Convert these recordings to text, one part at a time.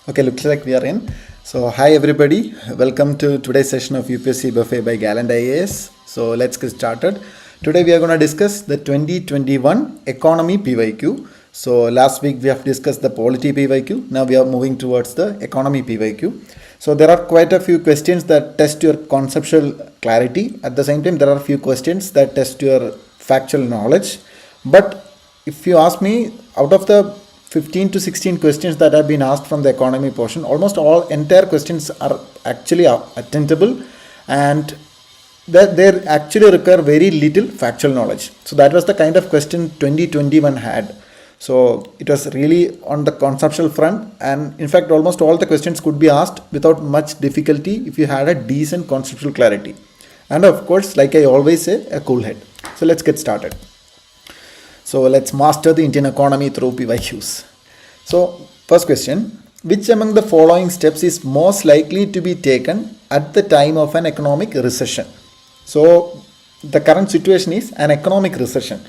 Okay, looks like we are in. So, hi everybody, welcome to today's session of UPSC Buffet by Gallant IAS. So, let's get started. Today we are going to discuss the 2021 Economy PYQ. So, last week we have discussed the Polity PYQ. Now we are moving towards the Economy PYQ. So, there are quite a few questions that test your conceptual clarity. At the same time, there are a few questions that test your factual knowledge. But if you ask me, out of the 15 to 16 questions that have been asked from the economy portion, almost all entire questions are actually attainable, and that they actually require very little factual knowledge. So that was the kind of question 2021 had. So it was really on the conceptual front, and in fact almost all the questions could be asked without much difficulty if you had a decent conceptual clarity, and of course, like I always say, a cool head. So let's get started. So let's master the Indian economy through PYQs. So first question, which among the following steps is most likely to be taken at the time of an economic recession? So the current situation is an economic recession,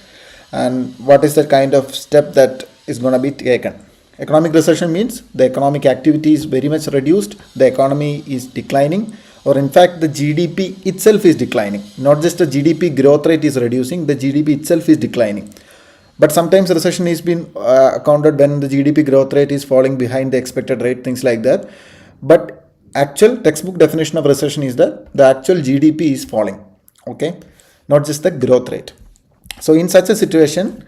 and what is the kind of step that is going to be taken? Economic recession means the economic activity is very much reduced, the economy is declining, or in fact the GDP itself is declining. Not just the GDP growth rate is reducing, the GDP itself is declining. But sometimes recession is been accounted when the GDP growth rate is falling behind the expected rate, things like that. But actual textbook definition of recession is that the actual GDP is falling, okay, not just the growth rate. So in such a situation,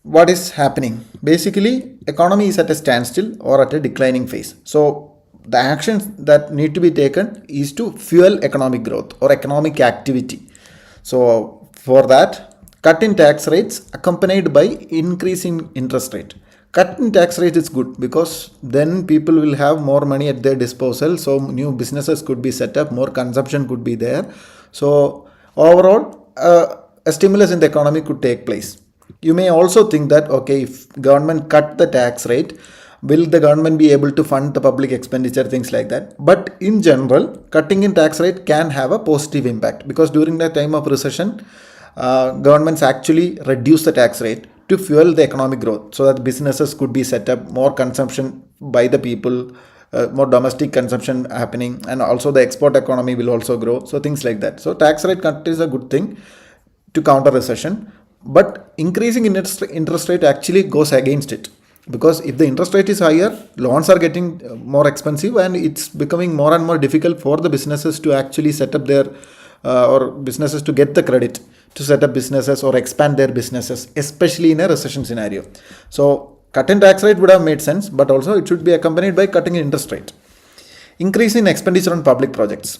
what is happening? Basically, economy is at a standstill or at a declining phase. So the actions that need to be taken is to fuel economic growth or economic activity. So for that, cut in tax rates accompanied by increase in interest rate. Cut in tax rate is good because then people will have more money at their disposal. So new businesses could be set up, more consumption could be there. So overall, a stimulus in the economy could take place. You may also think that, okay, if government cut the tax rate, will the government be able to fund the public expenditure, things like that. But in general, cutting in tax rate can have a positive impact because during the time of recession, governments actually reduce the tax rate to fuel the economic growth so that businesses could be set up, more consumption by the people, more domestic consumption happening, and also the export economy will also grow. So things like that. So tax rate cut is a good thing to counter recession, but increasing interest rate actually goes against it, because if the interest rate is higher, loans are getting more expensive, and it's becoming more and more difficult for the businesses to actually set up their or businesses to get the credit to set up businesses or expand their businesses, especially in a recession scenario. So cut in tax rate would have made sense, but also it should be accompanied by cutting in interest rate. Increase in expenditure on public projects.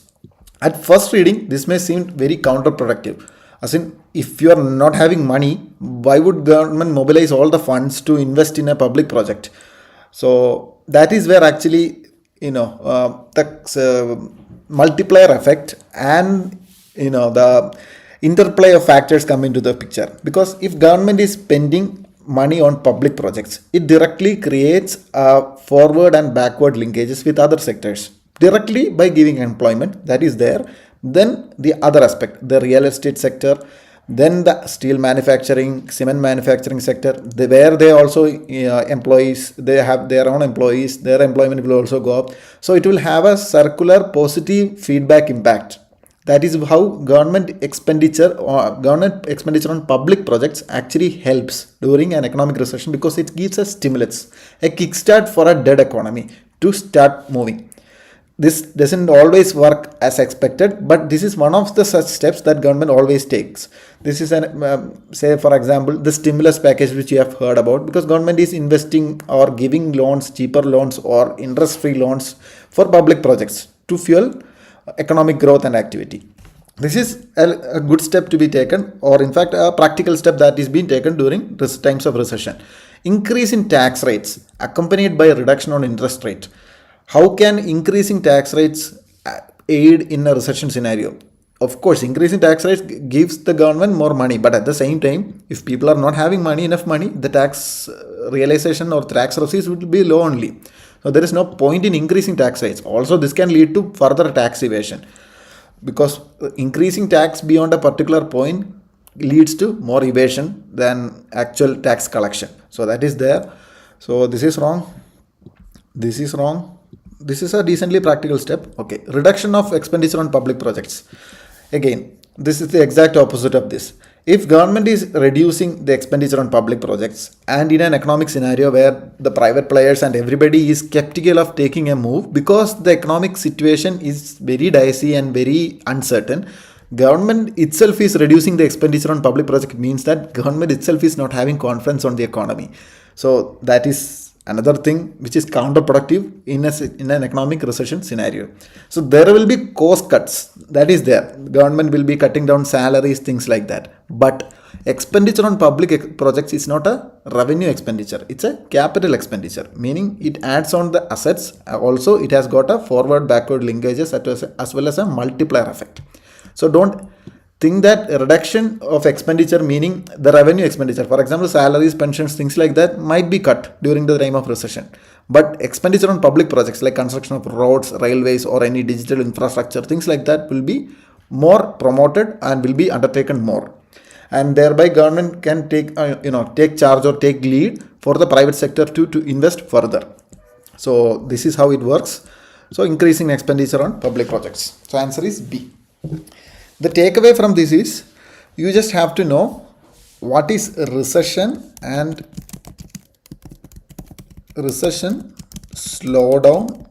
At first reading, this may seem very counterproductive. As in, if you are not having money, why would government mobilize all the funds to invest in a public project? So that is where actually, the multiplier effect and the interplay of factors come into the picture. Because if government is spending money on public projects, it directly creates forward and backward linkages with other sectors directly by giving employment that is there. Then the other aspect, the real estate sector, then the steel manufacturing, cement manufacturing sector, where they also employees, they have their own employees, their employment will also go up. So it will have a circular positive feedback impact. That is how government expenditure on public projects actually helps during an economic recession, because it gives a stimulus, a kickstart for a dead economy to start moving. This doesn't always work as expected, but this is one of the such steps that government always takes. This is say for example, the stimulus package which you have heard about, because government is investing or giving loans, cheaper loans or interest-free loans for public projects to fuel economic growth and activity. This is a good step to be taken, or in fact a practical step that is being taken during times of recession. Increase in tax rates accompanied by a reduction on interest rate. How can increasing tax rates aid in a recession scenario? Of course, increasing tax rates gives the government more money, but at the same time, if people are not having enough money, the tax realization or tax receipts will be low only. So there is no point in increasing tax rates. Also, this can lead to further tax evasion, because increasing tax beyond a particular point leads to more evasion than actual tax collection. So that is there. So this is wrong. This is wrong. this is a decently practical step. Okay, reduction of expenditure on public projects. Again, this is the exact opposite of this. If government is reducing the expenditure on public projects, and in an economic scenario where the private players and everybody is skeptical of taking a move because the economic situation is very dicey and very uncertain, government itself is reducing the expenditure on public project means that government itself is not having confidence on the economy. So that is another thing which is counterproductive in an economic recession scenario. So there will be cost cuts, that is there. Government will be cutting down salaries, things like that. But expenditure on public projects is not a revenue expenditure, it's a capital expenditure, meaning it adds on the assets. Also, it has got a forward backward linkages as well as a multiplier effect. So don't think that a reduction of expenditure meaning the revenue expenditure, for example salaries, pensions, things like that might be cut during the time of recession, but expenditure on public projects like construction of roads, railways, or any digital infrastructure, things like that will be more promoted and will be undertaken more, and thereby government can take charge or take lead for the private sector to invest further. So this is how it works. So increasing expenditure on public projects. So answer is B. The takeaway from this is you just have to know what is recession and slowdown.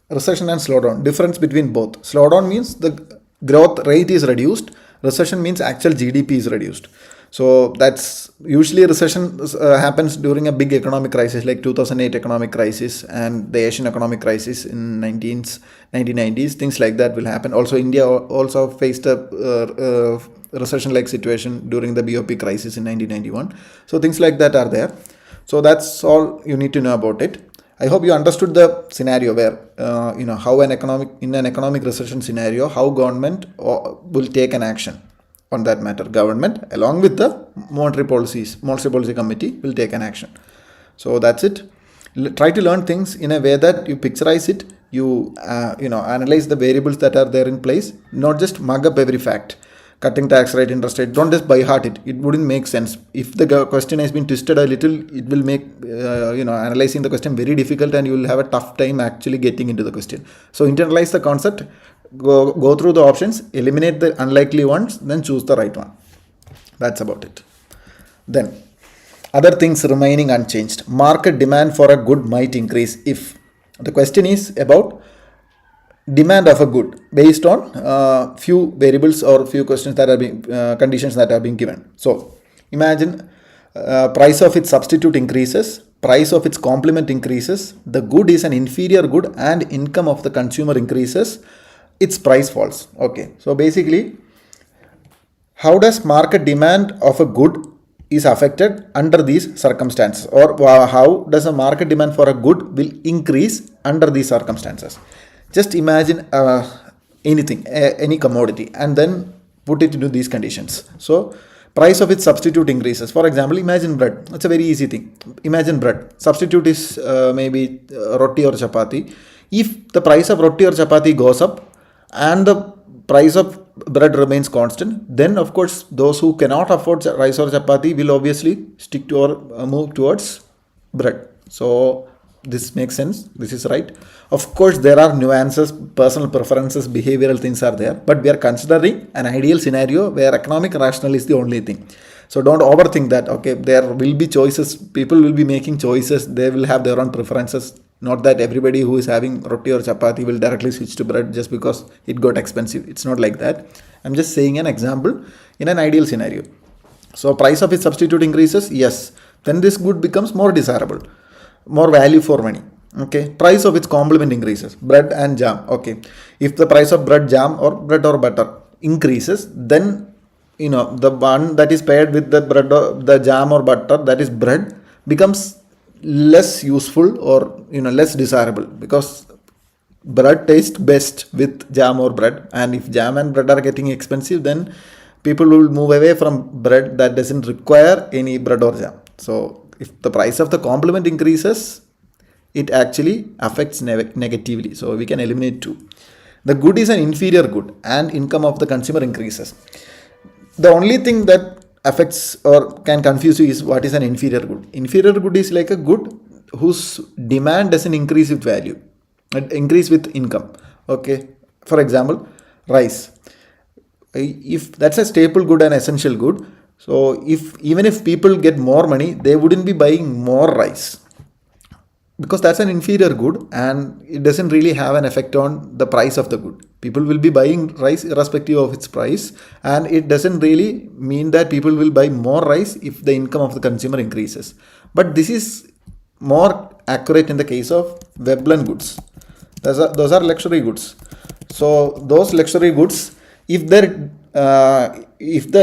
Recession and slowdown, difference between both. Slowdown means the growth rate is reduced. Recession means actual GDP is reduced. So that's usually recession happens during a big economic crisis like 2008 economic crisis and the Asian economic crisis in 1990s. Things like that will happen. Also, India also faced a recession like situation during the BOP crisis in 1991. So things like that are there. So that's all you need to know about it. I hope you understood the scenario where how in an economic recession scenario, how government will take an action on that matter. Government along with the monetary policy committee will take an action. So that's it. Try to learn things in a way that you picturize it, you analyze the variables that are there in place, not just mug up every fact. Cutting tax rate, interest rate, don't just by heart it. It wouldn't make sense. If the question has been twisted a little, it will make analyzing the question very difficult, and you will have a tough time actually getting into the question. So internalize the concept, go through the options, eliminate the unlikely ones, then choose the right one. That's about it. Then other things remaining unchanged. Market demand for a good might increase if. The question is about demand of a good based on few variables or few questions that are being conditions that are being given. So imagine price of its substitute increases, price of its complement increases, the good is an inferior good, and income of the consumer increases, its price falls. Okay, so basically how does market demand of a good is affected under these circumstances, or how does a market demand for a good will increase under these circumstances? Just imagine anything, any commodity, and then put it into these conditions. So price of its substitute increases. For example, imagine bread. It's a very easy thing. Imagine bread. Substitute is maybe roti or chapati. If the price of roti or chapati goes up and the price of bread remains constant, then of course those who cannot afford rice or chapati will obviously stick to or move towards bread. So this makes sense. This is right. Of course, there are nuances, personal preferences, behavioral things are there, but we are considering an ideal scenario where economic rationale is the only thing. So don't overthink that. Okay, there will be choices. People will be making choices. They will have their own preferences. Not that everybody who is having roti or chapati will directly switch to bread just because it got expensive. It's not like that. I'm just saying an example in an ideal scenario. So price of its substitute increases. Yes. Then this good becomes more desirable, more value for money. Okay, price of its complement increases, bread and jam. Okay, if the price of bread, jam, or bread or butter increases, then the one that is paired with the bread or the jam or butter, that is bread, becomes less useful or less desirable, because bread tastes best with jam or bread, and if jam and bread are getting expensive, then people will move away from bread that doesn't require any bread or jam. So if the price of the complement increases, it actually affects negatively. So we can eliminate two. The good is an inferior good, and income of the consumer increases. The only thing that affects or can confuse you is what is an inferior good. Inferior good is like a good whose demand doesn't increase with value, increase with income. Okay, for example, rice. If that's a staple good and essential good, so even if people get more money, they wouldn't be buying more rice, because that's an inferior good and it doesn't really have an effect on the price of the good. People will be buying rice irrespective of its price, and it doesn't really mean that people will buy more rice if the income of the consumer increases. But this is more accurate in the case of Veblen goods. Those are luxury goods. So those luxury goods, if the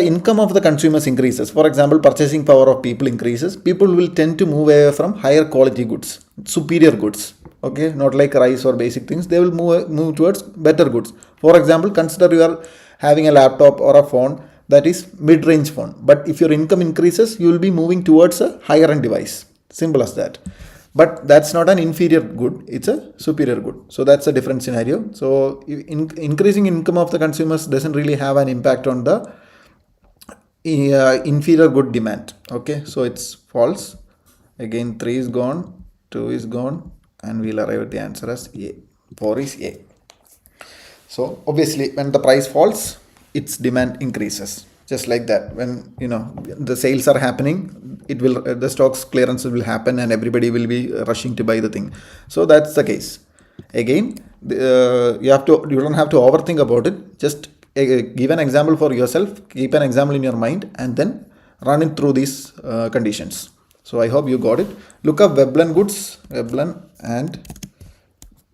income of the consumers increases, for example, purchasing power of people increases, people will tend to move away from higher quality goods, superior goods. Okay, not like rice or basic things. They will move towards better goods. For example, consider you are having a laptop or a phone that is mid-range phone, but if your income increases, you will be moving towards a higher end device. Simple as that. But that's not an inferior good, it's a superior good. So that's a different scenario. So increasing income of the consumers doesn't really have an impact on the inferior good demand. Okay, so it's false. Again, 3 is gone, 2 is gone, and we'll arrive at the answer as A. 4 is A. So obviously when the price falls, its demand increases. Just like that, when the sales are happening, the stocks clearance will happen and everybody will be rushing to buy the thing. So that's the case. Again, you don't have to overthink about it. Just give an example for yourself, keep an example in your mind, and then run it through these conditions. So I hope you got it. Look up Veblen goods, Veblen and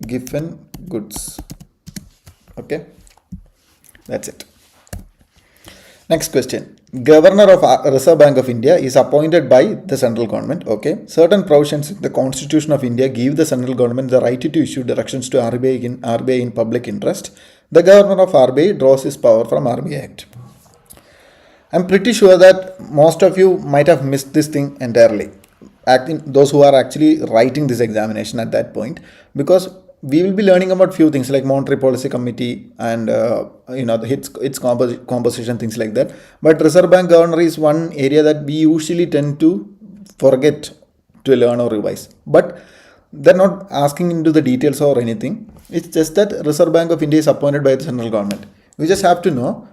Giffen goods. Okay, that's it. Next question. Governor of Reserve Bank of India is appointed by the central government. Okay. Certain provisions in the Constitution of India give the central government the right to issue directions to RBI in public interest. The governor of RBI draws his power from RBI Act. I'm pretty sure that most of you might have missed this thing entirely. Those who are actually writing this examination at that point, because we will be learning about few things like Monetary Policy Committee and its composition, things like that. But Reserve Bank Governor is one area that we usually tend to forget to learn or revise. But they're not asking into the details or anything. It's just that Reserve Bank of India is appointed by the central government. We just have to know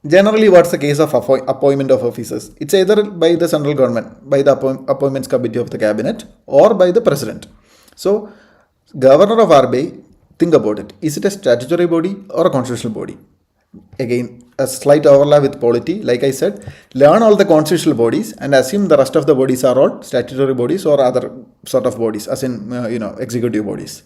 generally what's the case of appointment of officers. It's either by the central government, by the appointments committee of the cabinet, or by the president. So Governor of RBI, think about it. Is it a statutory body or a constitutional body? Again, a slight overlap with polity. Like I said, learn all the constitutional bodies and assume the rest of the bodies are all statutory bodies or other sort of bodies, as in executive bodies.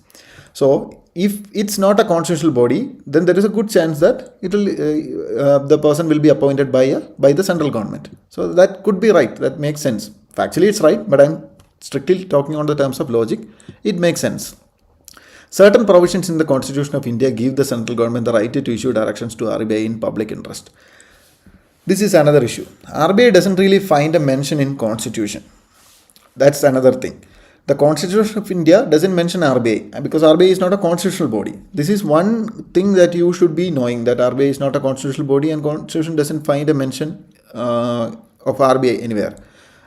So if it's not a constitutional body, then there is a good chance that the person will be appointed by the central government. So that could be right. That makes sense. Factually, it's right, but I'm strictly talking on the terms of logic. It makes sense. Certain provisions in the Constitution of India give the central government the right to issue directions to RBI in public interest. This is another issue. RBI doesn't really find a mention in Constitution. That's another thing. The Constitution of India doesn't mention RBI because RBI is not a constitutional body. This is one thing that you should be knowing, that RBI is not a constitutional body and Constitution doesn't find a mention of RBI anywhere.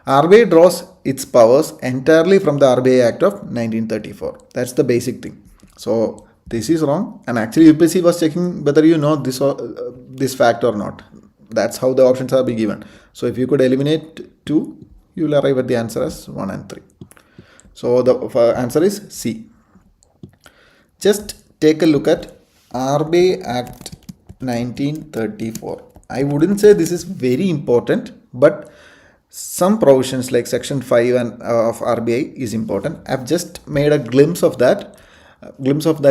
RBI draws its powers entirely from the RBI Act of 1934. That's the basic thing. So this is wrong, and actually UPSC was checking whether you know this fact or not. That's how the options are being given. So if you could eliminate 2, you will arrive at the answer as 1 and 3. So the answer is C. Just take a look at RBI Act 1934. I wouldn't say this is very important, but some provisions like Section 5 of RBI is important. I've just made a glimpse of that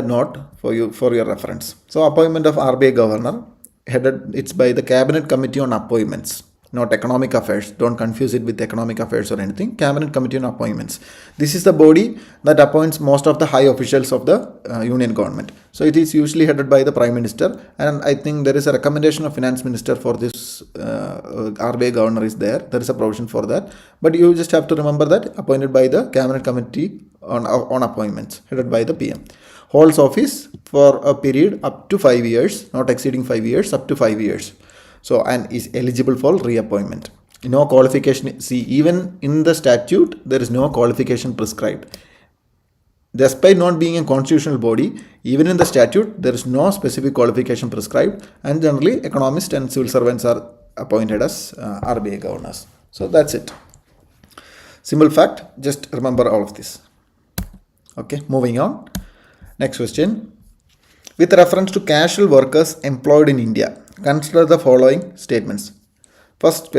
note for your reference. So appointment of RBI governor, it's by the Cabinet Committee on Appointments, not Economic Affairs. Don't confuse it with Economic Affairs or anything. Cabinet Committee on Appointments. This is the body that appoints most of the high officials of the Union government. So it is usually headed by the Prime Minister, and I think there is a recommendation of Finance Minister for this RBI governor is there. There is a provision for that. But you just have to remember that appointed by the Cabinet Committee on Appointments, headed by the PM. Holds office for a period up to 5 years, not exceeding 5 years, up to 5 years. So, and is eligible for reappointment. No qualification. See, even in the statute, there is no qualification prescribed. Despite not being a constitutional body, even in the statute, there is no specific qualification prescribed, and generally, economists and civil servants are appointed as RBI governors. So that's it. Simple fact, just remember all of this. Okay, moving on. Next question. With reference to casual workers employed in India, consider the following statements. First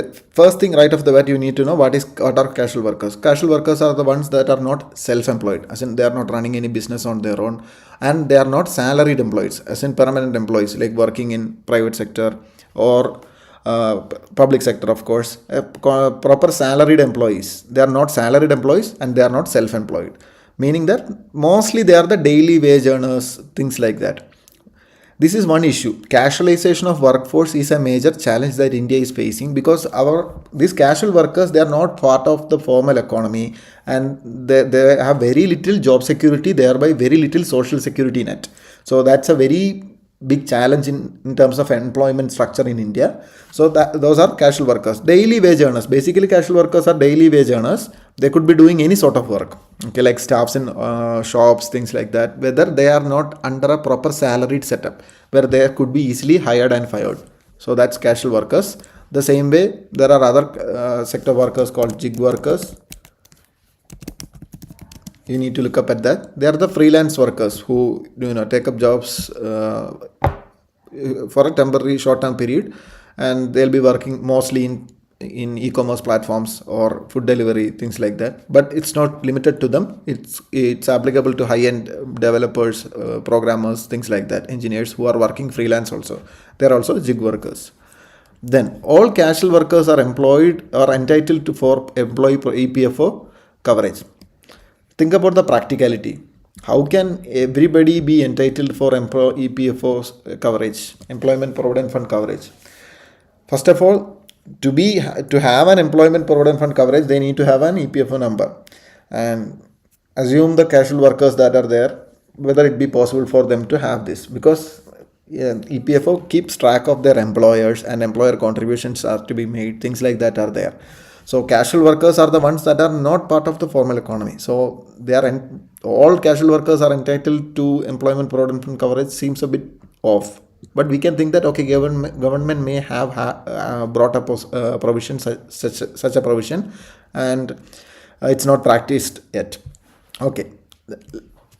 thing right off the bat, you need to know what are casual workers. Casual workers are the ones that are not self-employed, as in they are not running any business on their own, and they are not salaried employees, as in permanent employees, like working in private sector or public sector, of course. Proper salaried employees. They are not salaried employees and they are not self-employed, meaning that mostly they are the daily wage earners, things like that. This is one issue. Casualization of workforce is a major challenge that India is facing, because these casual workers, they are not part of the formal economy, and they have very little job security, thereby very little social security net. So that's a very big challenge in terms of employment structure in India. So those are casual workers. Daily wage earners. Basically, casual workers are daily wage earners. They could be doing any sort of work. Okay, like staffs in shops, things like that. Whether they are not under a proper salaried setup, where they could be easily hired and fired. So that's casual workers. The same way, there are other sector workers called gig workers. You need to look up at that. They are the freelance workers who take up jobs for a temporary short-term period, and they'll be working mostly in e-commerce platforms or food delivery, things like that. But it's not limited to them. It's applicable to high-end developers, programmers, things like that, engineers who are working freelance also. They're also gig workers. Then all casual workers are entitled for employee EPFO coverage. Think about the practicality. How can everybody be entitled for EPFO coverage, Employment Provident Fund coverage? First of all, to have an Employment Provident Fund coverage, they need to have an EPFO number. And assume the casual workers that are there, whether it be possible for them to have this, because EPFO keeps track of their employers, and employer contributions are to be made, things like that are there. So casual workers are the ones that are not part of the formal economy. So all casual workers are entitled to Employment Provident Fund coverage seems a bit off. But we can think that, okay, government may have brought up provision, such a provision, and it's not practiced yet. Okay,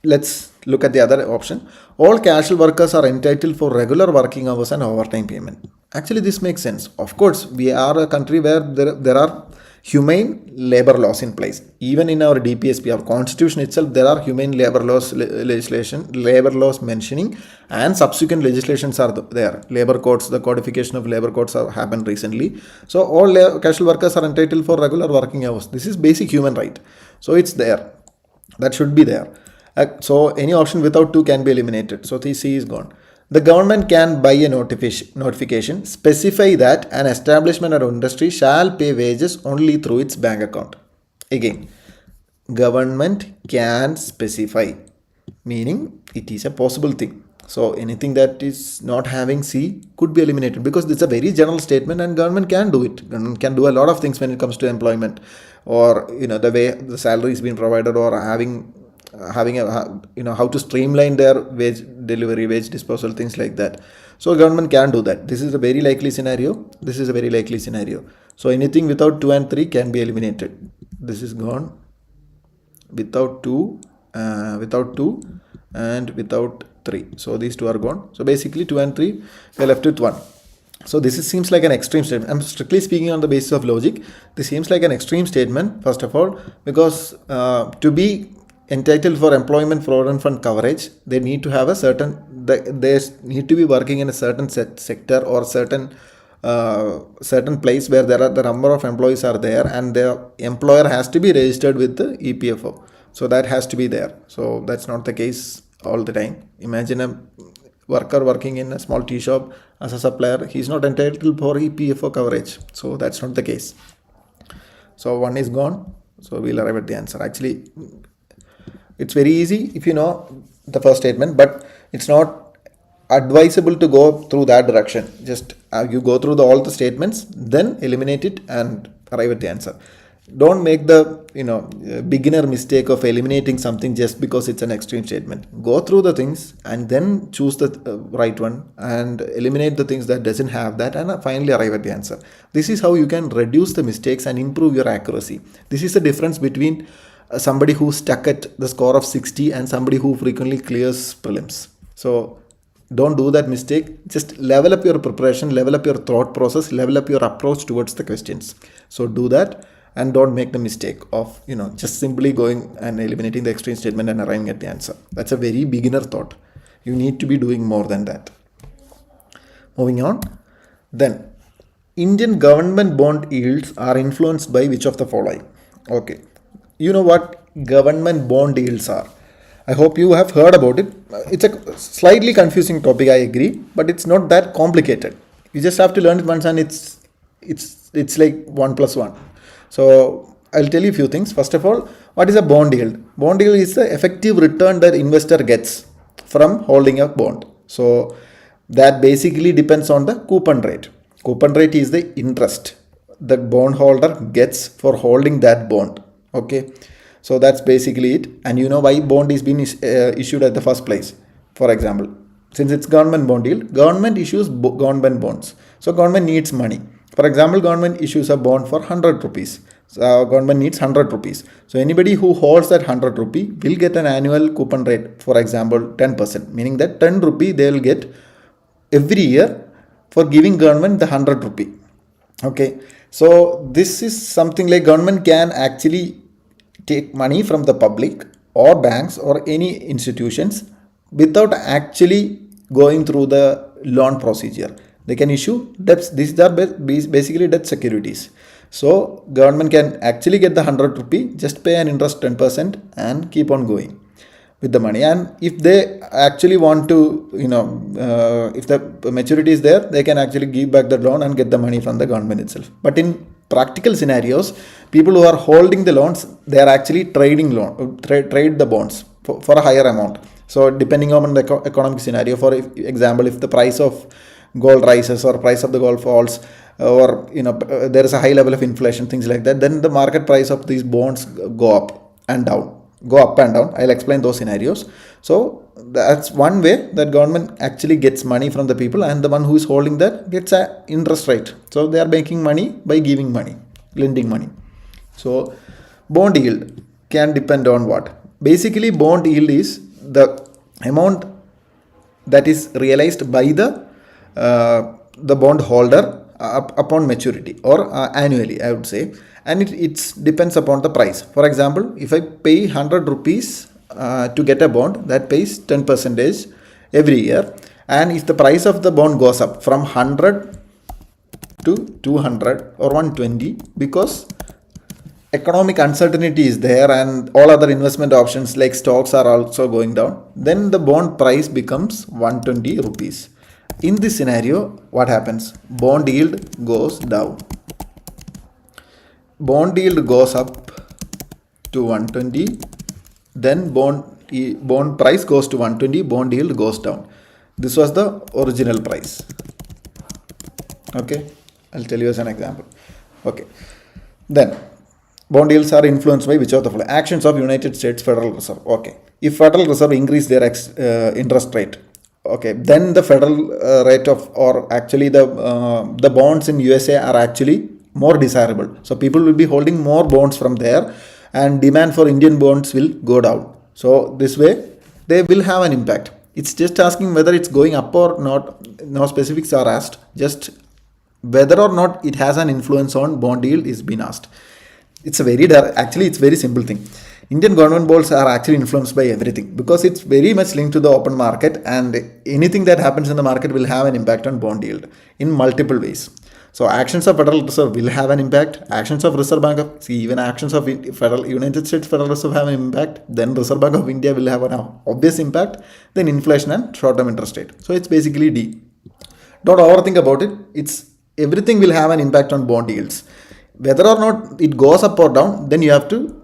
let's look at the other option. All casual workers are entitled for regular working hours and overtime payment. Actually, this makes sense. Of course, we are a country where there are humane labor laws in place. Even in our DPSP, our constitution itself, there are humane labor laws labor laws mentioning, and subsequent legislations are there. Labor codes, the codification of labor codes have happened recently. So all casual workers are entitled for regular working hours. This is basic human right. So it's there. That should be there. So any option without 2 can be eliminated. So C is gone. The government can, by a notification, specify that an establishment or industry shall pay wages only through its bank account. Again, government can specify, meaning it is a possible thing. So anything that is not having C could be eliminated, because it's a very general statement and government can do it. Government can do a lot of things when it comes to employment, or the way the salary is being provided, or having how to streamline their wage delivery, wage disposal, things like that. So government can do that. This is a very likely scenario. So anything without 2 and 3 can be eliminated. This is gone. Without 2 and without 3. So these 2 are gone. So basically 2 and 3, we are left with 1. So this seems like an extreme statement. I'm strictly speaking on the basis of logic. This seems like an extreme statement, first of all, because to be entitled for Employment Provident Fund coverage, they need to have they need to be working in a certain sector or certain place where the number of employees are there, and the employer has to be registered with the EPFO. So that has to be there. So that's not the case all the time. Imagine a worker working in a small tea shop as a supplier. He's not entitled for EPFO coverage. So that's not the case. So 1 is gone. So we'll arrive at the answer. Actually, it's very easy if you know the first statement, but it's not advisable to go through that direction. Just you go through all the statements, then eliminate it and arrive at the answer. Don't make the beginner mistake of eliminating something just because it's an extreme statement. Go through the things and then choose the right one and eliminate the things that doesn't have that, and finally arrive at the answer. This is how you can reduce the mistakes and improve your accuracy. This is the difference between somebody who's stuck at the score of 60 and somebody who frequently clears prelims. So don't do that mistake. Just level up your preparation, level up your thought process, level up your approach towards the questions. So do that. And don't make the mistake of just simply going and eliminating the extreme statement and arriving at the answer. That's a very beginner thought. You need to be doing more than that. Moving on. Then, Indian government bond yields are influenced by which of the following? Okay. You know what government bond yields are. I hope you have heard about it. It's a slightly confusing topic, I agree, but it's not that complicated. You just have to learn it once, and it's like 1 plus 1. So I'll tell you a few things. First of all, what is a bond yield? Bond yield is the effective return that investor gets from holding a bond. So that basically depends on the coupon rate. Coupon rate is the interest the bondholder gets for holding that bond. Okay. So that's basically it. And you know why bond is being issued at the first place. For example, since it's government bond yield, government issues government bonds. So government needs money. For example, government issues a bond for 100 rupees. So government needs 100 rupees. So anybody who holds that 100 rupee will get an annual coupon rate, for example, 10%, meaning that 10 rupee they will get every year for giving government the 100 rupee. Okay. So this is something like government can actually take money from the public or banks or any institutions without actually going through the loan procedure. They can issue debts. These are basically debt securities. So government can actually get the 100 rupee, just pay an interest 10% and keep on going with the money. And if they actually want to, if the maturity is there, they can actually give back the loan and get the money from the government itself. But in practical scenarios, people who are holding the loans, they are actually trade the bonds for a higher amount. So depending on the economic scenario, for example, if the price of gold rises or price of the gold falls, or there is a high level of inflation, things like that, then the market price of these bonds go up and down. I'll explain those scenarios. So that's one way that government actually gets money from the people, and the one who is holding that gets an interest rate. So they are making money by giving money, lending money. So bond yield can depend on what? Basically, bond yield is the amount that is realized by the bond holder upon maturity, or annually, I would say, and it depends upon the price. For example, if I pay 100 rupees to get a bond, that pays 10% every year, and if the price of the bond goes up from 100 to 200 or 120, because economic uncertainty is there and all other investment options like stocks are also going down, then the bond price becomes 120 rupees. In this scenario, what happens? Bond yield goes down. Bond yield goes up to 120, then bond price goes to 120, bond yield goes down. This was the original price. Okay, I'll tell you as an example. Okay, then bond yields are influenced by which of the following? Actions of United States Federal Reserve. Okay, if Federal Reserve increase their interest rate, okay, then the federal rate of, or actually the bonds in USA are actually more desirable. So people will be holding more bonds from there, and demand for Indian bonds will go down. So this way they will have an impact. It's just asking whether it's going up or not. No specifics are asked. Just whether or not it has an influence on bond yield is being asked. It's it's very simple thing. Indian government bonds are actually influenced by everything, because it's very much linked to the open market, and anything that happens in the market will have an impact on bond yield in multiple ways. So actions of Federal Reserve will have an impact. Actions of Reserve Bank of, even actions of United States Federal Reserve have an impact. Then Reserve Bank of India will have an obvious impact. Then inflation and short-term interest rate. So it's basically D. Don't overthink about it. Everything will have an impact on bond yields. Whether or not it goes up or down, then you have to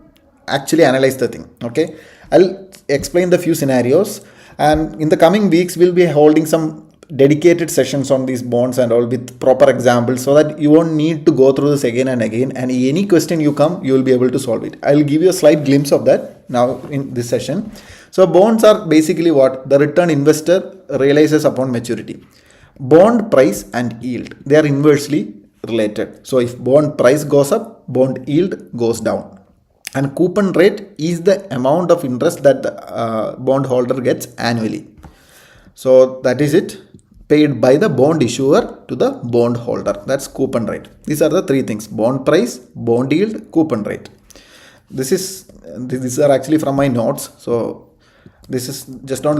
actually analyze the thing. Okay, I'll explain the few scenarios, and in the coming weeks we'll be holding some dedicated sessions on these bonds and all with proper examples, so that you won't need to go through this again and again, and any question you come, you will be able to solve it. I'll give you a slight glimpse of that now in this session. So bonds are basically what the return investor realizes upon maturity. Bond price and yield, they are inversely related. So if bond price goes up, bond yield goes down. And coupon rate is the amount of interest that the bond holder gets annually. So that is it, paid by the bond issuer to the bond holder. That's coupon rate. These are the three things: bond price, bond yield, coupon rate. These are actually from my notes. So this is just not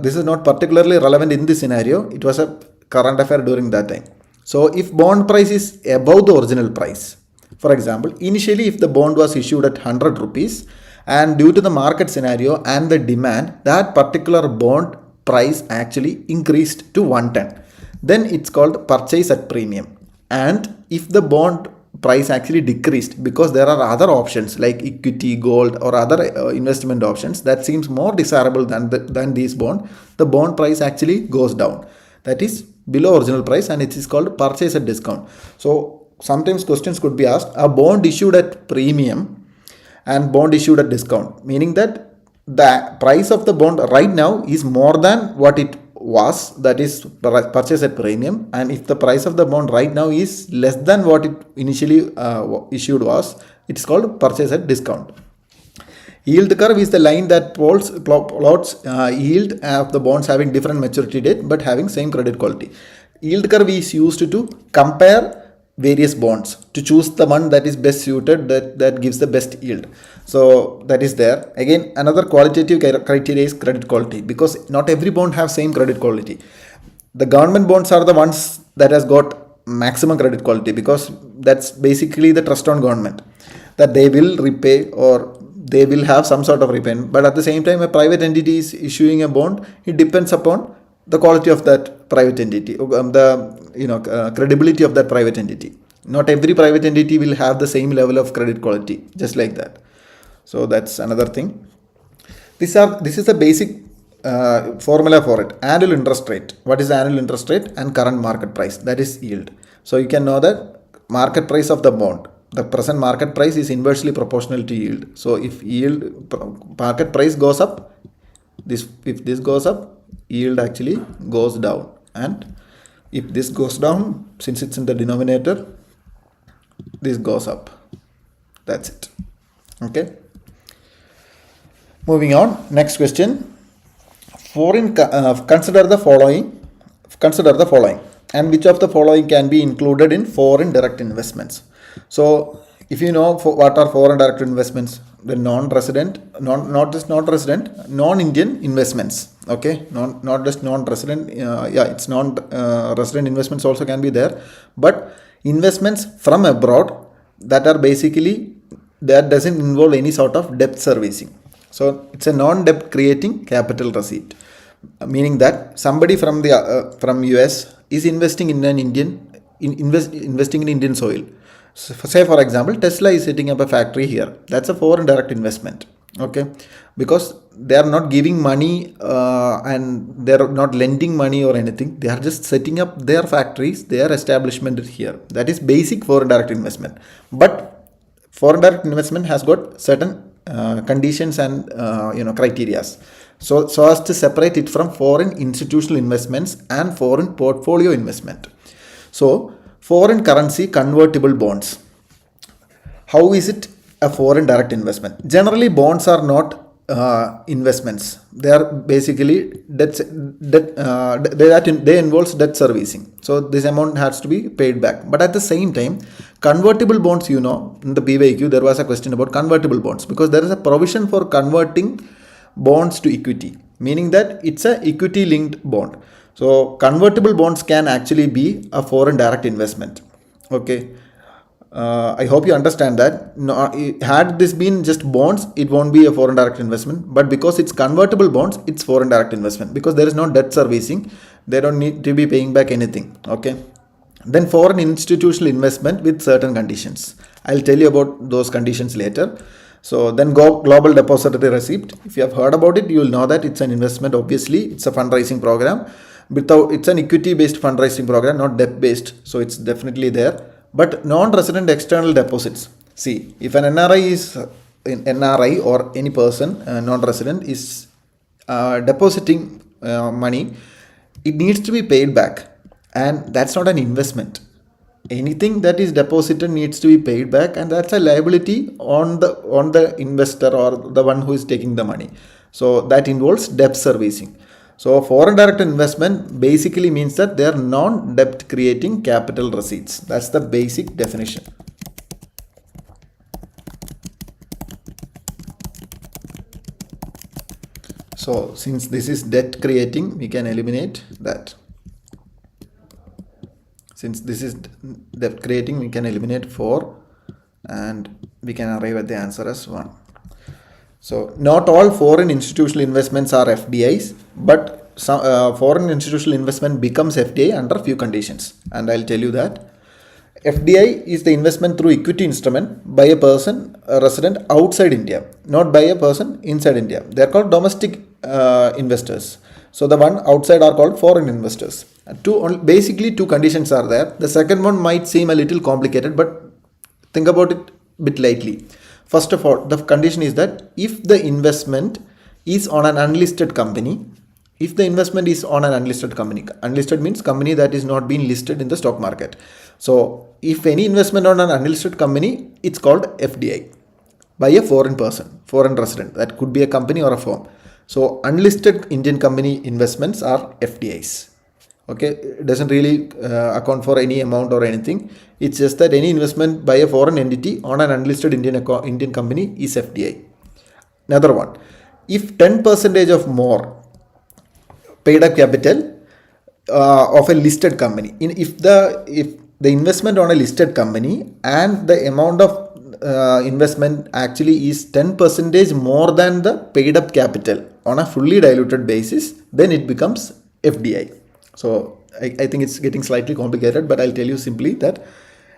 this is not particularly relevant in this scenario. It was a current affair during that time. So if bond price is above the original price, for example, initially if the bond was issued at 100 rupees and due to the market scenario and the demand, that particular bond price actually increased to 110, then it's called purchase at premium. And if the bond price actually decreased because there are other options like equity, gold or other investment options that seems more desirable than these bond, the bond price actually goes down. That is below original price, and it is called purchase at discount. So sometimes questions could be asked, a bond issued at premium and bond issued at discount, meaning that the price of the bond right now is more than what it was, that is purchase at premium, and if the price of the bond right now is less than what it initially issued was, it's called purchase at discount. Yield curve is the line that plots yield of the bonds having different maturity date but having same credit quality. Yield curve is used to compare various bonds to choose the one that is best suited, that gives the best yield. So that is there. Again, another qualitative criteria is credit quality, because not every bond have same credit quality. The government bonds are the ones that has got maximum credit quality, because that's basically the trust on government, that they will repay or they will have some sort of repayment. But at the same time, a private entity is issuing a bond, it depends upon the quality of that private entity, credibility of that private entity. Not every private entity will have the same level of credit quality, just like that. So that's another thing. This is the basic formula for it. Annual interest rate. What is annual interest rate? And current market price, that is yield. So you can know that market price of the bond, the present market price is inversely proportional to yield. So if market price goes up, if this goes up, yield actually goes down, and if this goes down, since it's in the denominator, this goes up. That's it. Okay. Moving on. Next question. Consider the following. And which of the following can be included in foreign direct investments? So if you know what are foreign direct investments, the non-resident, non-Indian investments. Okay, not just non-resident. It's non-resident investments also can be there, but investments from abroad that are basically, that doesn't involve any sort of debt servicing. So it's a non-debt creating capital receipt, meaning that somebody from US is investing in investing in Indian soil. So say for example, Tesla is setting up a factory here. That's a foreign direct investment. Okay, because they are not giving money and they are not lending money or anything. They are just setting up their factories, their establishment here. That is basic foreign direct investment. But foreign direct investment has got certain conditions and criteria. So as to separate it from foreign institutional investments and foreign portfolio investment. So foreign currency convertible bonds. How is it a foreign direct investment? Generally, bonds are not investments. They are basically they involves debt servicing. So this amount has to be paid back. But at the same time, convertible bonds, in the PYQ there was a question about convertible bonds, because there is a provision for converting bonds to equity, meaning that it's a equity linked bond. So convertible bonds can actually be a foreign direct investment. Okay. I hope you understand that. Had this been just bonds, it won't be a foreign direct investment. But because it's convertible bonds, it's foreign direct investment, because there is no debt servicing. They don't need to be paying back anything. Okay. Then foreign institutional investment with certain conditions. I'll tell you about those conditions later. So then global depository receipt. If you have heard about it, you will know that it's an investment. Obviously, it's a fundraising program Without, it's an equity based fundraising program, not debt based, so it's definitely there. But non-resident external deposits, see, if an NRI or any person, non-resident, is depositing money, it needs to be paid back, and that's not an investment. Anything that is deposited needs to be paid back, and that's a liability on the investor or the one who is taking the money. So that involves debt servicing. So foreign direct investment basically means that they are non-debt creating capital receipts. That's the basic definition. So since this is debt creating, we can eliminate that. Since this is debt creating, we can eliminate 4 and we can arrive at the answer as 1. So not all foreign institutional investments are FDIs, but some foreign institutional investment becomes FDI under few conditions, and I'll tell you that. FDI is the investment through equity instrument by a person, a resident outside India, not by a person inside India. They are called domestic investors. So the one outside are called foreign investors. Basically two conditions are there. The second one might seem a little complicated, but think about it a bit lightly. First of all, the condition is that if the investment is on an unlisted company, unlisted means company that is not being listed in the stock market. So if any investment on an unlisted company, it's called FDI by a foreign person, foreign resident. That could be a company or a firm. So unlisted Indian company investments are FDIs. Okay, it doesn't really account for any amount or anything. It's just that any investment by a foreign entity on an unlisted Indian company is FDI. Another one, if 10% of more paid up capital of a listed company, if the investment on a listed company and the amount of investment actually is 10% more than the paid up capital on a fully diluted basis, then it becomes FDI. So I think it's getting slightly complicated, but I'll tell you simply that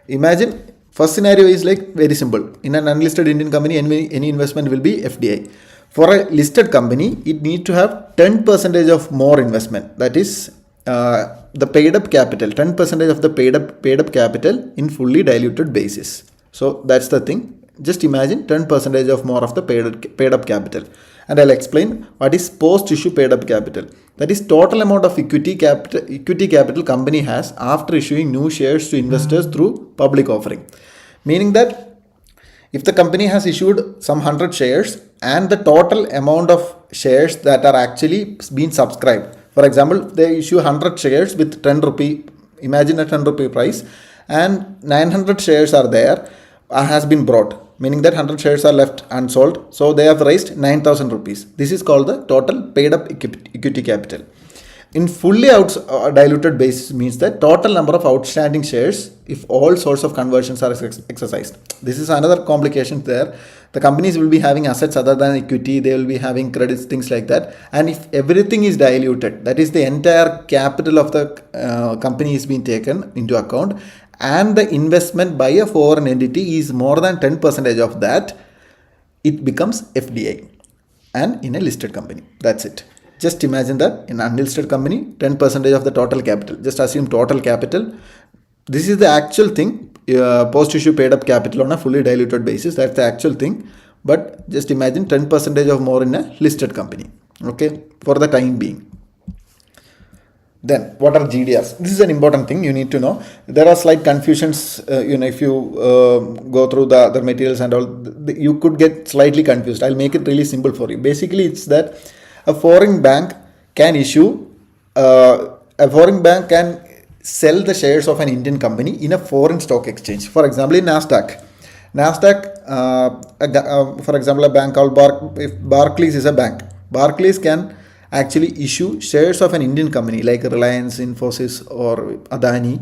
imagine first scenario is like very simple. In an unlisted Indian company, any investment will be FDI. For a listed company, it needs to have 10% of more investment. That is the paid up capital, 10% of the paid up capital in fully diluted basis. So that's the thing. Just imagine 10% of more of the paid up capital. And I'll explain what is post-issue paid up capital. That is total amount of equity capital company has after issuing new shares to investors through public offering. Meaning that if the company has issued some 100 shares and the total amount of shares that are actually being subscribed. For example, they issue 100 shares with 10 rupee, imagine a 10 rupee price, and 900 shares are there, has been brought. Meaning that 100 shares are left unsold. So they have raised 9,000 rupees. This is called the total paid up equity capital. In fully diluted basis means that total number of outstanding shares if all sorts of conversions are exercised. This is another complication there. The companies will be having assets other than equity. They will be having credits, things like that. And if everything is diluted, that is the entire capital of the company is being taken into account, and the investment by a foreign entity is more than 10% of that, it becomes FDI and in a listed company. That's it. Just imagine that in an unlisted company, 10% of the total capital. Just assume total capital. This is the actual thing, post-issue paid up capital on a fully diluted basis. That's the actual thing. But just imagine 10% of more in a listed company. Okay, for the time being. Then what are GDRs? This is an important thing you need to know. There are slight confusions, if you go through the other materials and all, you could get slightly confused. I'll make it really simple for you. Basically, it's that a foreign bank can sell the shares of an Indian company in a foreign stock exchange. For example, in NASDAQ, for example, a bank called if Barclays is a bank, Barclays can actually issue shares of an Indian company like Reliance, Infosys or Adani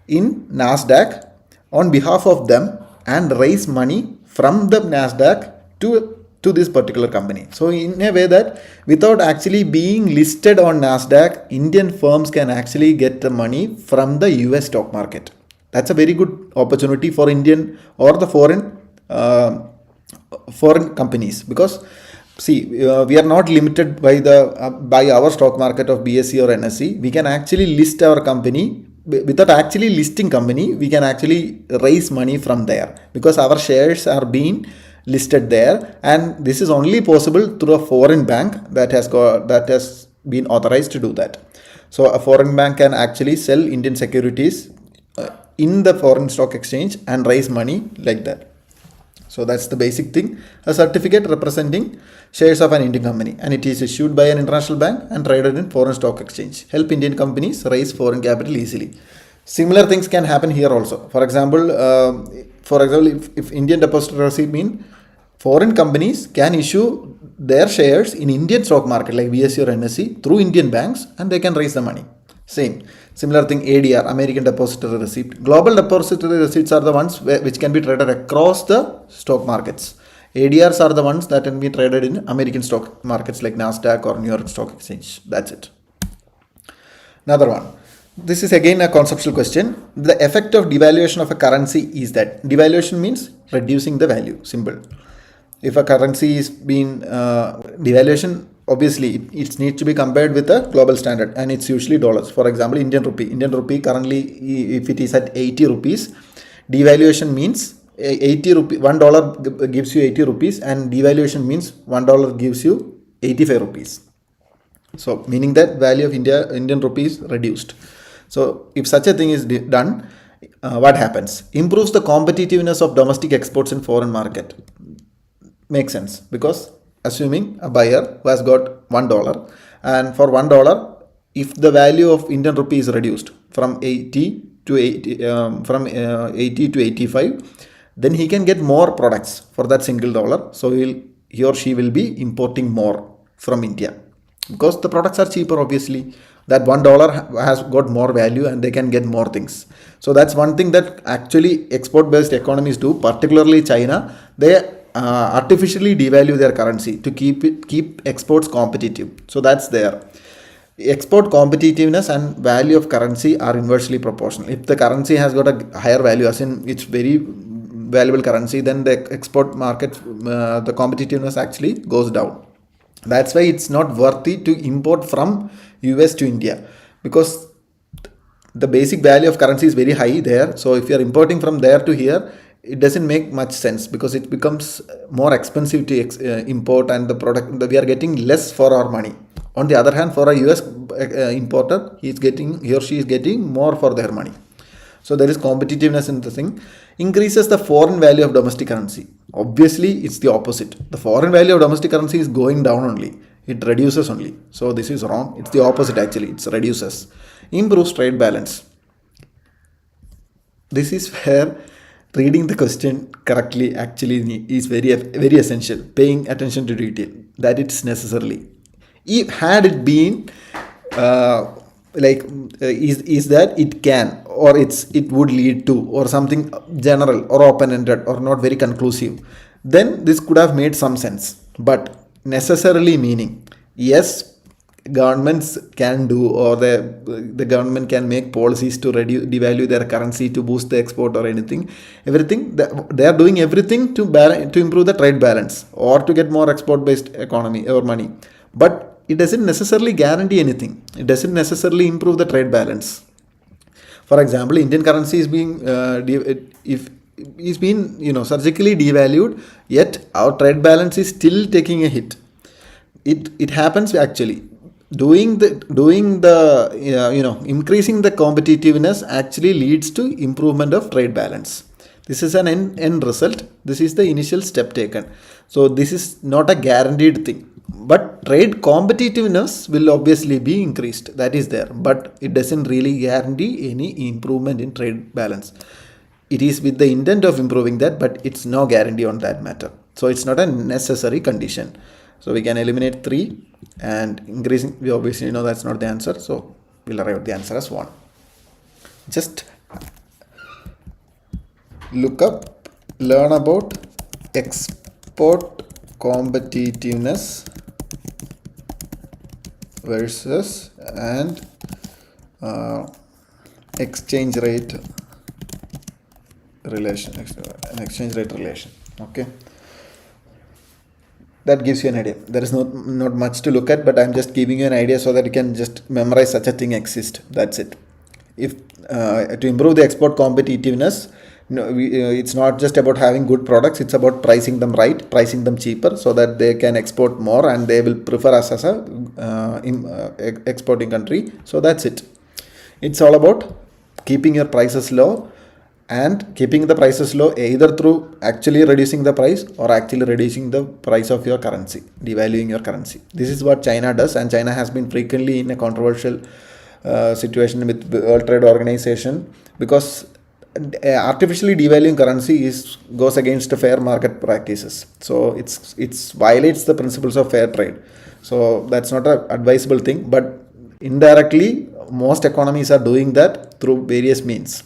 in NASDAQ on behalf of them and raise money from the NASDAQ to this particular company. So in a way that without actually being listed on NASDAQ, Indian firms can actually get the money from the US stock market. That's a very good opportunity for Indian or the foreign companies, because See, we are not limited by by our stock market of BSE or NSE. We can actually list our company. Without actually listing company, we can actually raise money from there because our shares are being listed there, and this is only possible through a foreign bank that has been authorized to do that. So a foreign bank can actually sell Indian securities in the foreign stock exchange and raise money like that. So that's the basic thing. A certificate representing shares of an Indian company, and it is issued by an international bank and traded in foreign stock exchange. Help Indian companies raise foreign capital easily. Similar things can happen here also. For example, if Indian depository receipt mean foreign companies can issue their shares in Indian stock market like BSE or NSE through Indian banks, and they can raise the money. Similar thing, ADR, American Depository Receipt. Global Depository Receipts are the ones which can be traded across the stock markets. ADRs are the ones that can be traded in American stock markets like NASDAQ or New York Stock Exchange. That's it. Another one. This is again a conceptual question. The effect of devaluation of a currency is that devaluation means reducing the value. Simple. If a currency is being devaluation, obviously it needs to be compared with a global standard, and it's usually dollars. For example, Indian rupee currently, if it is at 80 rupees, devaluation means 80 rupee, $1 gives you 80 rupees, and devaluation means $1 gives you 85 rupees. So meaning that value of Indian rupee is reduced. So if such a thing is done, what happens? Improves the competitiveness of domestic exports in foreign market. Makes sense, because assuming a buyer who has got $1, and for $1, if the value of Indian rupee is reduced from 80 to 85, then he can get more products for that single dollar. So he or she will be importing more from India because the products are cheaper. Obviously, that $1 has got more value and they can get more things. So that's one thing that actually export-based economies do, particularly China. They artificially devalue their currency to keep exports competitive. So that's there. Export competitiveness and value of currency are inversely proportional. If the currency has got a higher value, as in it's very valuable currency, then the export market, the competitiveness actually goes down. That's why it's not worthy to import from US to India, because the basic value of currency is very high there. So if you are importing from there to here, it doesn't make much sense because it becomes more expensive to import, and the product we are getting less for our money. On the other hand, for a US importer, he or she is getting more for their money. So there is competitiveness in the thing. Increases the foreign value of domestic currency. Obviously, it's the opposite. The foreign value of domestic currency is going down only. It reduces only. So this is wrong. It's the opposite actually. It reduces. Improves trade balance. This is where reading the question correctly actually is very essential. Paying attention to detail. That it's necessarily. Had it been is that it can, or it would lead to, or something general or open-ended or not very conclusive, then this could have made some sense. But necessarily meaning, yes, governments can do, or the government can make policies to devalue their currency to boost the export or everything they are doing everything to improve the trade balance or to get more export based economy or money, but it doesn't necessarily guarantee anything. It doesn't necessarily improve the trade balance. For example, Indian currency is being surgically devalued, yet our trade balance is still taking a hit. It happens actually. Increasing the competitiveness actually leads to improvement of trade balance. This is an end result. This is the initial step taken. So this is not a guaranteed thing. But trade competitiveness will obviously be increased. That is there. But it doesn't really guarantee any improvement in trade balance. It is with the intent of improving that, but it's no guarantee on that matter. So it's not a necessary condition. So we can eliminate 3, and increasing, we obviously know that's not the answer. So we'll arrive at the answer as 1. Just look up, learn about export competitiveness versus and exchange rate relation. Okay. that gives you an idea. There is not much to look at, but I'm just giving you an idea so that you can just memorize such a thing exists. That's it. If to improve the export competitiveness, it's not just about having good products, it's about pricing them right, pricing them cheaper so that they can export more and they will prefer us as a exporting country. So that's it. It's all about keeping your prices low, and keeping the prices low either through actually reducing the price or actually reducing the price of your currency, devaluing your currency. This is what China does, and China has been frequently in a controversial situation with the World Trade Organization, because artificially devaluing currency goes against the fair market practices. So it's violates the principles of fair trade. So that's not an advisable thing, but indirectly most economies are doing that through various means,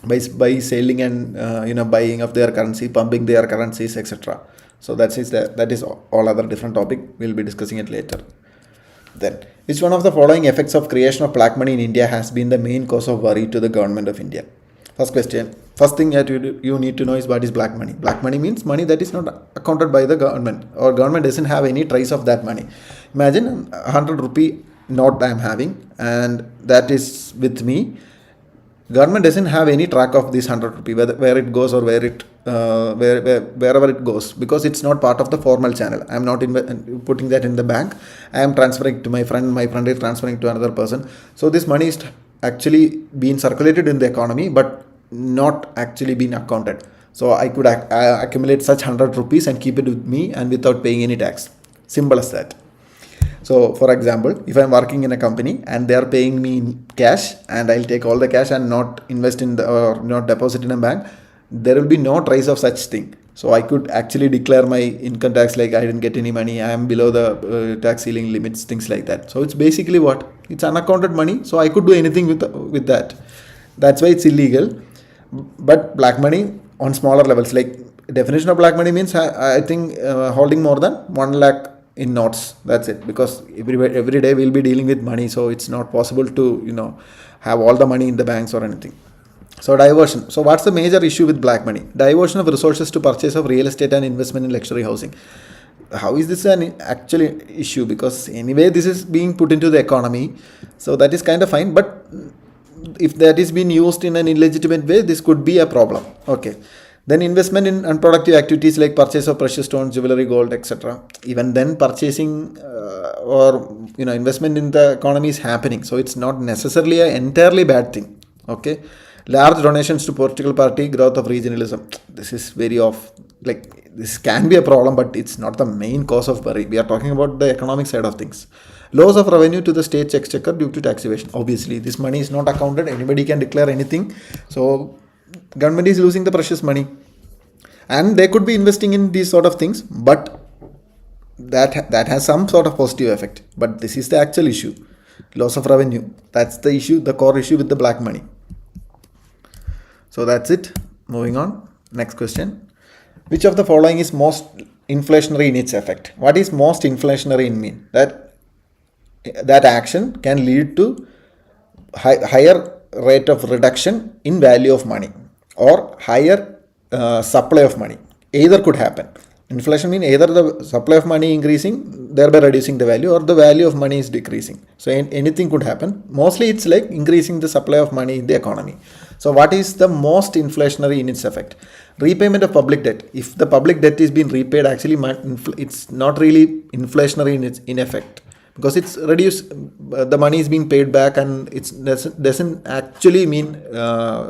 by selling and buying of their currency, pumping their currencies, etc. So that is all other different topic. We'll be discussing it later. Then, which one of the following effects of creation of black money in India has been the main cause of worry to the government of India? First thing that you need to know is what is black money. Black money means money that is not accounted by the government, or government doesn't have any trace of that money. Imagine 100 rupee note I am having, and that is with me. Government doesn't have any track of this 100 rupee, where it goes or wherever it goes, because it's not part of the formal channel. I am not putting that in the bank. I am transferring to my friend is transferring to another person. So this money is actually being circulated in the economy, but not actually being accounted. So I could accumulate such 100 rupees and keep it with me and without paying any tax. Simple as that. So for example, if I'm working in a company and they are paying me in cash, and I'll take all the cash and not invest or not deposit in a bank, there will be no trace of such thing. So I could actually declare my income tax like I didn't get any money, I am below the tax ceiling limits, things like that. So it's basically what? It's unaccounted money. So I could do anything with that. That's why it's illegal. But black money on smaller levels, like definition of black money means I think holding more than 1 lakh in notes. That's it, because every day we'll be dealing with money, so it's not possible to have all the money in the banks or anything. So diversion. So what's the major issue with black money? Diversion of resources to purchase of real estate and investment in luxury housing. How is this an actual issue? Because anyway this is being put into the economy, so that is kind of fine, but if that is being used in an illegitimate way, this could be a problem. Okay. Then investment in unproductive activities like purchase of precious stones, jewelry, gold, etc. Even then purchasing or investment in the economy is happening. So it's not necessarily an entirely bad thing. Okay. Large donations to political party, growth of regionalism. This is very off. Like this can be a problem, but it's not the main cause of worry. We are talking about the economic side of things. Loss of revenue to the state exchequer due to tax evasion. Obviously, this money is not accounted. Anybody can declare anything. So government is losing the precious money, and they could be investing in these sort of things, but that has some sort of positive effect. But this is the actual issue, loss of revenue. That's the issue, the core issue with the black money. So that's it. Moving on. Next question. Which of the following is most inflationary in its effect? What is most inflationary in mean? That action can lead to higher rate of reduction in value of money or higher supply of money. Either could happen. Inflation means either the supply of money increasing, thereby reducing the value, or the value of money is decreasing. So anything could happen. Mostly it's like increasing the supply of money in the economy. So what is the most inflationary in its effect? Repayment of public debt. If the public debt is being repaid, actually it's not really inflationary in effect, because it's reduced, the money is being paid back, and it doesn't actually mean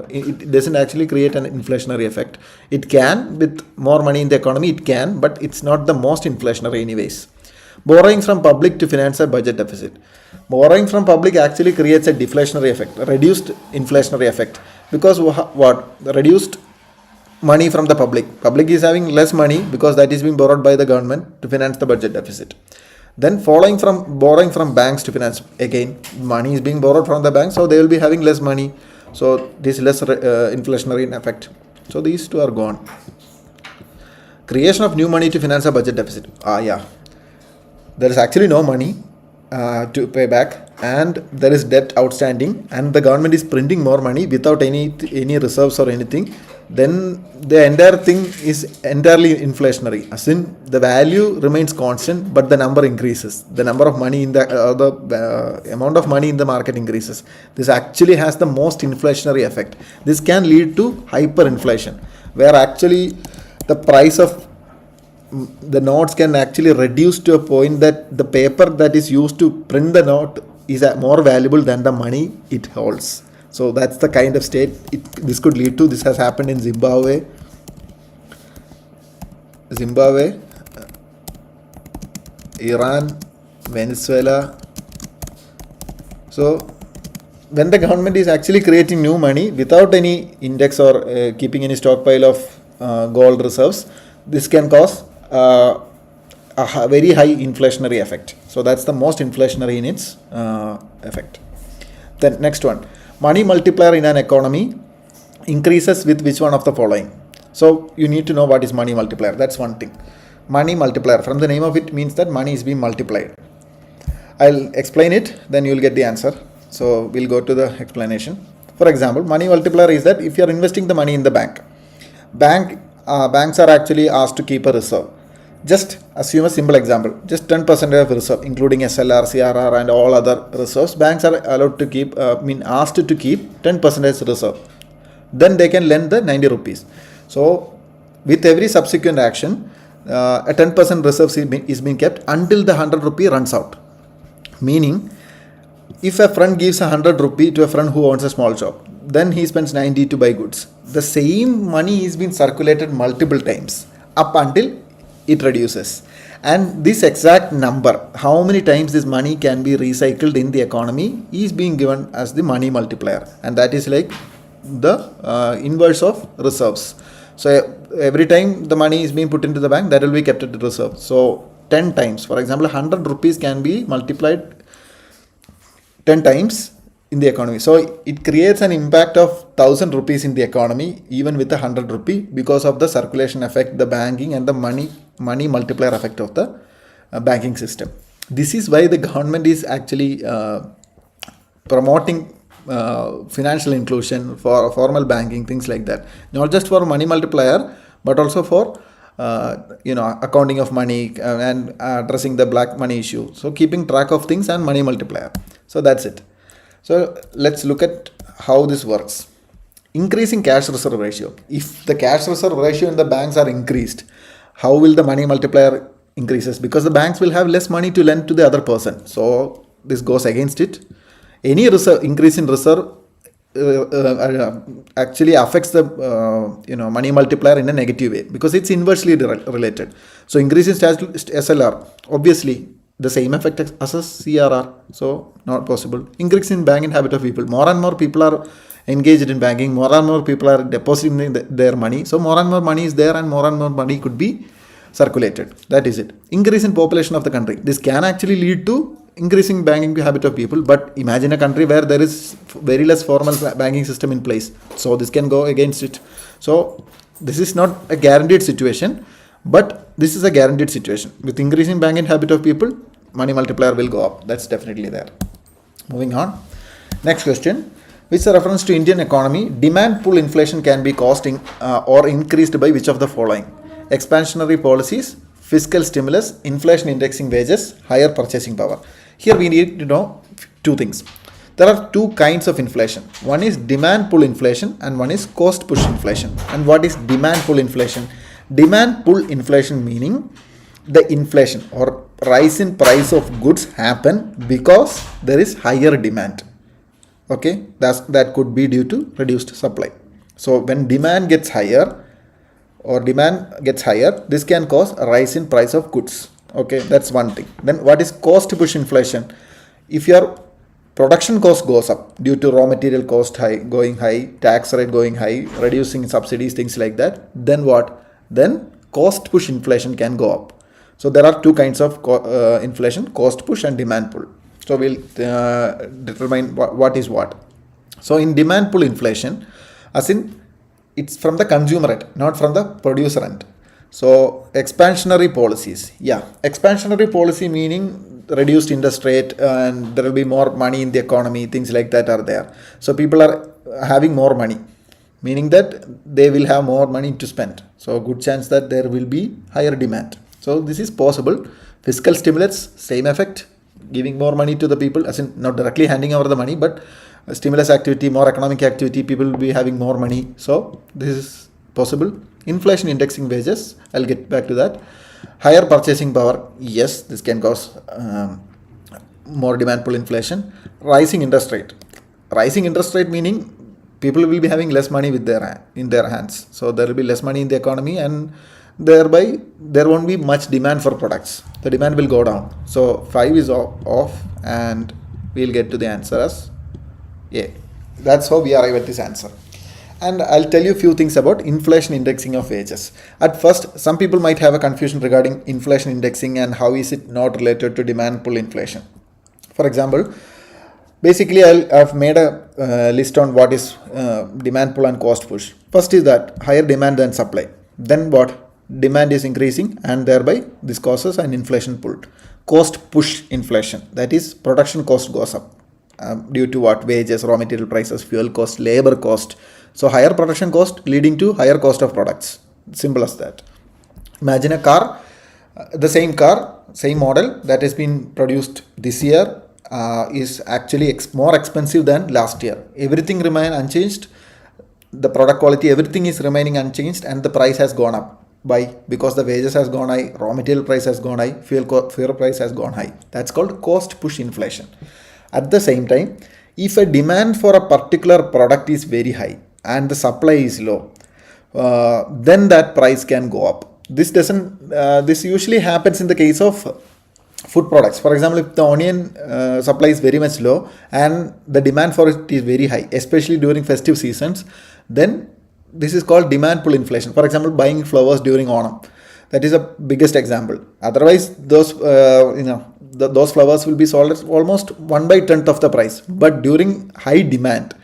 it doesn't actually create an inflationary effect. It can, with more money in the economy, it can, but it's not the most inflationary anyways. Borrowing from public to finance a budget deficit. Borrowing from public actually creates a deflationary effect, a reduced inflationary effect, because reduced money from the public is having less money because that is being borrowed by the government to finance the budget deficit. Then borrowing from banks to finance, again money is being borrowed from the banks, so they will be having less money, so this is less inflationary in effect. So these two are gone. Creation of new money to finance a budget deficit. There is actually no money to pay back, and there is debt outstanding, and the government is printing more money without any reserves or anything, then the entire thing is entirely inflationary. As in, the value remains constant, but the number increases. The number of money in the amount of money in the market increases. This actually has the most inflationary effect. This can lead to hyperinflation, where actually the price of the notes can actually reduce to a point that the paper that is used to print the note is more valuable than the money it holds. So that's the kind of state this could lead to. This has happened in Zimbabwe, Iran, Venezuela. So when the government is actually creating new money without any index or keeping any stockpile of gold reserves, this can cause a very high inflationary effect. So that's the most inflationary in its effect. Then next one, money multiplier in an economy increases with which one of the following? So you need to know what is money multiplier. That's one thing. Money multiplier, from the name of it, means that money is being multiplied. I'll explain it, then you will get the answer. So we'll go to the explanation. For example, money multiplier is that if you are investing the money in the banks are actually asked to keep a reserve. Just assume a simple example. Just 10% of reserve, including SLR, CRR, and all other reserves. Banks are allowed to keep, asked to keep 10% reserve. Then they can lend the 90 rupees. So with every subsequent action, a 10% reserve is being kept until the 100 rupee runs out. Meaning, if a friend gives 100 rupee to a friend who owns a small shop, then he spends 90 to buy goods. The same money is being circulated multiple times up until it reduces. And this exact number, how many times this money can be recycled in the economy, is being given as the money multiplier. And that is like the inverse of reserves. So every time the money is being put into the bank, that will be kept at the reserve. So 10 times, for example, 100 rupees can be multiplied 10 times in the economy. So it creates an impact of 1000 rupees in the economy, even with a 100 rupee, because of the circulation effect, the banking, and the money multiplier effect of the banking system. This is why the government is actually promoting financial inclusion for formal banking, things like that. Not just for money multiplier, but also for accounting of money and addressing the black money issue. So keeping track of things and money multiplier. So that's it. So let's look at how this works. Increasing cash reserve ratio. If the cash reserve ratio in the banks are increased, how will the money multiplier increases? Because the banks will have less money to lend to the other person. So this goes against it. Any increase in reserve actually affects the money multiplier in a negative way, because it's inversely related. So increase in SLR, obviously the same effect as a CRR, so not possible. Increase in banking habit of people. More and more people are engaged in banking. More and more people are depositing their money. So more and more money is there, and more money could be circulated. That is it. Increase in population of the country. This can actually lead to increasing banking habit of people, but imagine a country where there is very less formal banking system in place. So this can go against it. So this is not a guaranteed situation, but this is a guaranteed situation. With increasing banking habit of people, money multiplier will go up. That's definitely there. Moving on. Next question. With a reference to Indian economy, demand pull inflation can be caused or increased by which of the following? Expansionary policies, fiscal stimulus, inflation indexing wages, higher purchasing power. Here we need to know two things. There are two kinds of inflation. One is demand pull inflation and one is cost push inflation. And what is demand pull inflation? Demand pull inflation meaning the inflation or rise in price of goods happen because there is higher demand. Okay, that could be due to reduced supply. So when demand gets higher, this can cause a rise in price of goods. Okay, that's one thing. Then what is cost push inflation? If your production cost goes up due to raw material cost going high, tax rate going high, reducing subsidies, things like that, then what? Then cost push inflation can go up. So there are two kinds of inflation, cost push and demand pull. So we'll determine what is what. So in demand pull inflation, as in it's from the consumer end, not from the producer end. So expansionary policies. Yeah, expansionary policy meaning reduced interest rate and there will be more money in the economy, things like that are there. So people are having more money, meaning that they will have more money to spend. So good chance that there will be higher demand. So this is possible. Fiscal stimulus, same effect, giving more money to the people, as in not directly handing over the money, but stimulus activity, more economic activity, people will be having more money. So this is possible. Inflation indexing wages, I'll get back to that. Higher purchasing power, yes, this can cause more demand pull inflation. Rising interest rate. Rising interest rate meaning people will be having less money with in their hands. So there will be less money in the economy and thereby there won't be much demand for products. The demand will go down. So 5 is off and we'll get to the answer as A. That's how we arrive at this answer. And I'll tell you a few things about inflation indexing of wages. At first, some people might have a confusion regarding inflation indexing and how is it not related to demand pull inflation. For example, basically I've made a list on what is demand pull and cost push. First is that higher demand than supply. Then what? Demand is increasing and thereby this causes an inflation pull. Cost push inflation, that is production cost goes up due to what? Wages, raw material prices, fuel cost, labor cost. So higher production cost leading to higher cost of products. Simple as that. Imagine a car, the same car, same model that has been produced this year is actually more expensive than last year. Everything remain unchanged. The product quality, everything is remaining unchanged and the price has gone up. Why? Because the wages has gone high, raw material price has gone high, fuel price has gone high. That's called cost push inflation. At the same time, if a demand for a particular product is very high and the supply is low, then that price can go up. This usually happens in the case of food products. For example, if the onion supply is very much low and the demand for it is very high, especially during festive seasons, then this is called demand pull inflation. For example, buying flowers during Onam. That is the biggest example. Otherwise, those those flowers will be sold at almost 1/10 of the price. But during high demand,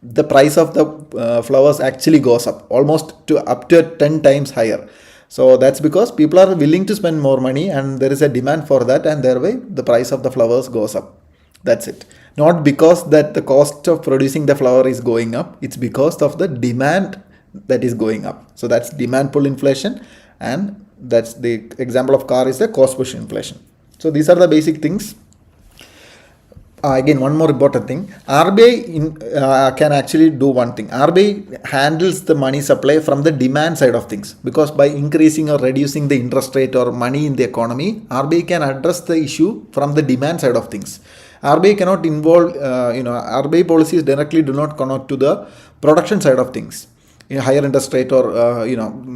the price of the flowers actually goes up up to 10 times higher. So that's because people are willing to spend more money and there is a demand for that and thereby the price of the flowers goes up. That's it. Not because that the cost of producing the flower is going up. It's because of the demand that is going up. So that's demand pull inflation and that's the example of car is the cost push inflation. So these are the basic things. Again, one more important thing. RBI can actually do one thing. RBI handles the money supply from the demand side of things because by increasing or reducing the interest rate or money in the economy, RBI can address the issue from the demand side of things. RBI cannot involve, RBI policies directly do not connect to the production side of things. Higher interest rate or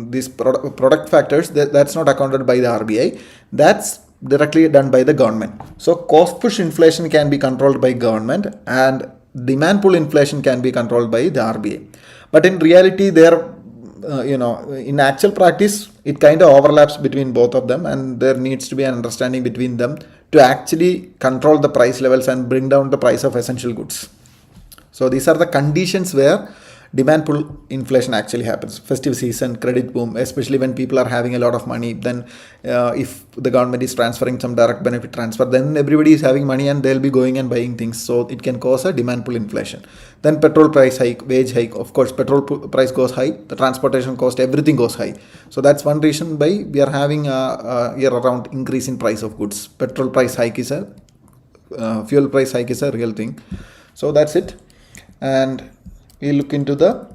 these product factors that's not accounted by the RBI. That's directly done by the government. So cost push inflation can be controlled by government and demand pull inflation can be controlled by the RBI. But in reality, in actual practice, it kind of overlaps between both of them and there needs to be an understanding between them to actually control the price levels and bring down the price of essential goods. So these are the conditions where demand pull inflation actually happens. Festive season, credit boom, especially when people are having a lot of money. Then if the government is transferring some direct benefit transfer, then everybody is having money and they'll be going and buying things. So it can cause a demand pull inflation. Then petrol price hike, wage hike. Of course, petrol price goes high. The transportation cost, everything goes high. So that's one reason why we are having a year-round increase in price of goods. Petrol price hike is fuel price hike is a real thing. So that's it. And we look into the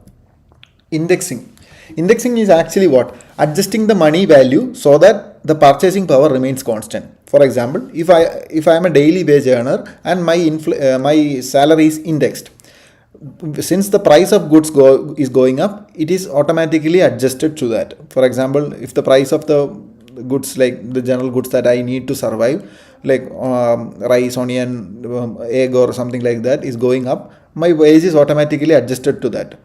indexing. Indexing is actually what? Adjusting the money value so that the purchasing power remains constant. For example, if I am a daily wage earner and my salary is indexed, since the price of goods is going up, it is automatically adjusted to that. For example, if the price of the goods, like the general goods that I need to survive, like rice, onion, egg or something like that is going up, my wage is automatically adjusted to that.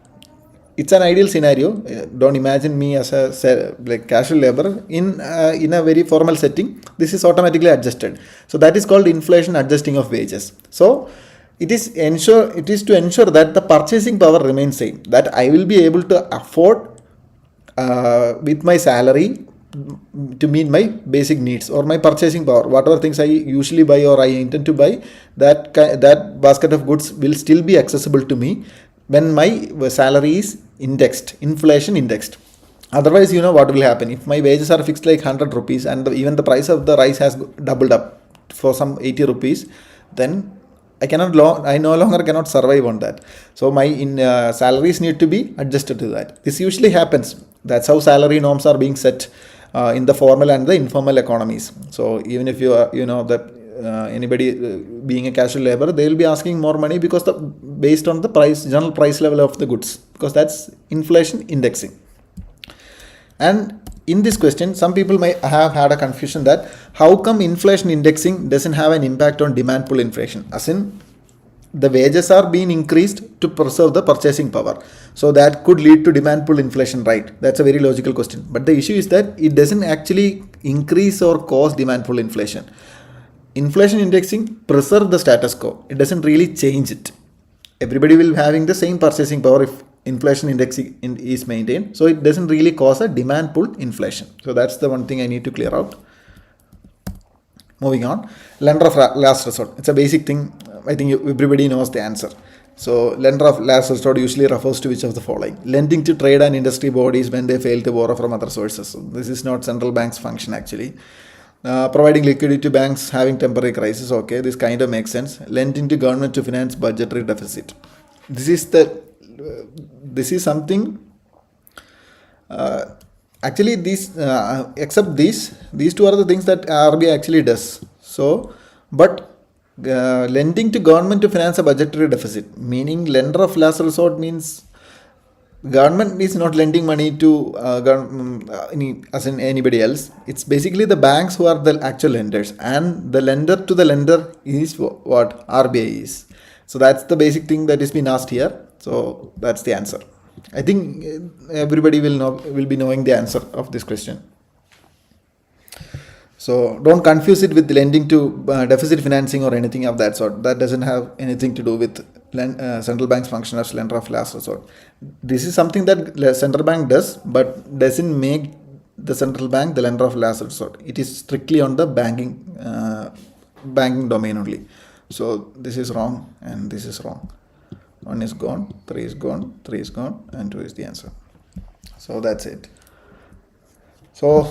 It's an ideal scenario. Don't imagine me as a casual laborer. In a very formal setting, this is automatically adjusted. So that is called inflation adjusting of wages. So it is to ensure that the purchasing power remains same, that I will be able to afford with my salary to meet my basic needs or my purchasing power. Whatever things I usually buy or I intend to buy, that basket of goods will still be accessible to me when my salary is indexed, inflation indexed. Otherwise, what will happen if my wages are fixed like 100 rupees and even the price of the rice has doubled up for some 80 rupees, then I no longer cannot survive on that. So my salaries need to be adjusted to that. This usually happens. That's how salary norms are being set in the formal and the informal economies. So even if you are, anybody being a casual laborer, they will be asking more money because based on the general price level of the goods, because that's inflation indexing. And in this question, some people might have had a confusion that how come inflation indexing doesn't have an impact on demand pull inflation, as in the wages are being increased to preserve the purchasing power. So that could lead to demand pull inflation, right? That's a very logical question. But the issue is that it doesn't actually increase or cause demand pull inflation. Inflation indexing preserves the status quo. It doesn't really change it. Everybody will be having the same purchasing power if inflation index is maintained. So it doesn't really cause a demand pull inflation. So that's the one thing I need to clear out. Moving on, lender of last resort. It's a basic thing. I think everybody knows the answer. So lender of last resort usually refers to which of the following: lending to trade and industry bodies when they fail to borrow from other sources. So this is not central bank's function actually. Providing liquidity to banks having temporary crisis. Okay, this kind of makes sense. Lending to government to finance budgetary deficit. This is something. Actually, except these two are the things that RBI actually does. So, but lending to government to finance a budgetary deficit, meaning lender of last resort, means government is not lending money to as in anybody else. It's basically the banks who are the actual lenders, and the lender to the lender is what RBI is. So that's the basic thing that is being asked here. So that's the answer. I think everybody will be knowing the answer of this question. So don't confuse it with lending to deficit financing or anything of that sort. That doesn't have anything to do with central bank's function as lender of last resort. This is something that central bank does, but doesn't make the central bank the lender of last resort. It is strictly on the banking domain only. So this is wrong and this is wrong. 1 is gone, 3 is gone, 3 is gone, and 2 is the answer. So that's it. So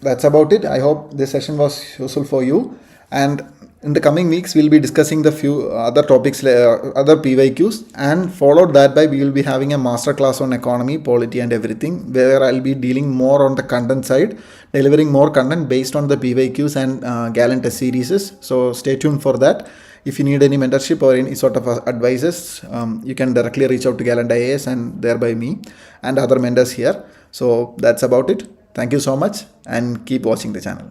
that's about it. I hope this session was useful for you. And in the coming weeks, we'll be discussing the few other topics, other PYQs, and followed that by we will be having a master class on economy, polity, and everything, where I'll be dealing more on the content side, delivering more content based on the PYQs and Gallant series. So stay tuned for that. If you need any mentorship or any sort of advices, you can directly reach out to Gallant IAS and thereby me and other mentors here. So that's about it. Thank you so much and keep watching the channel.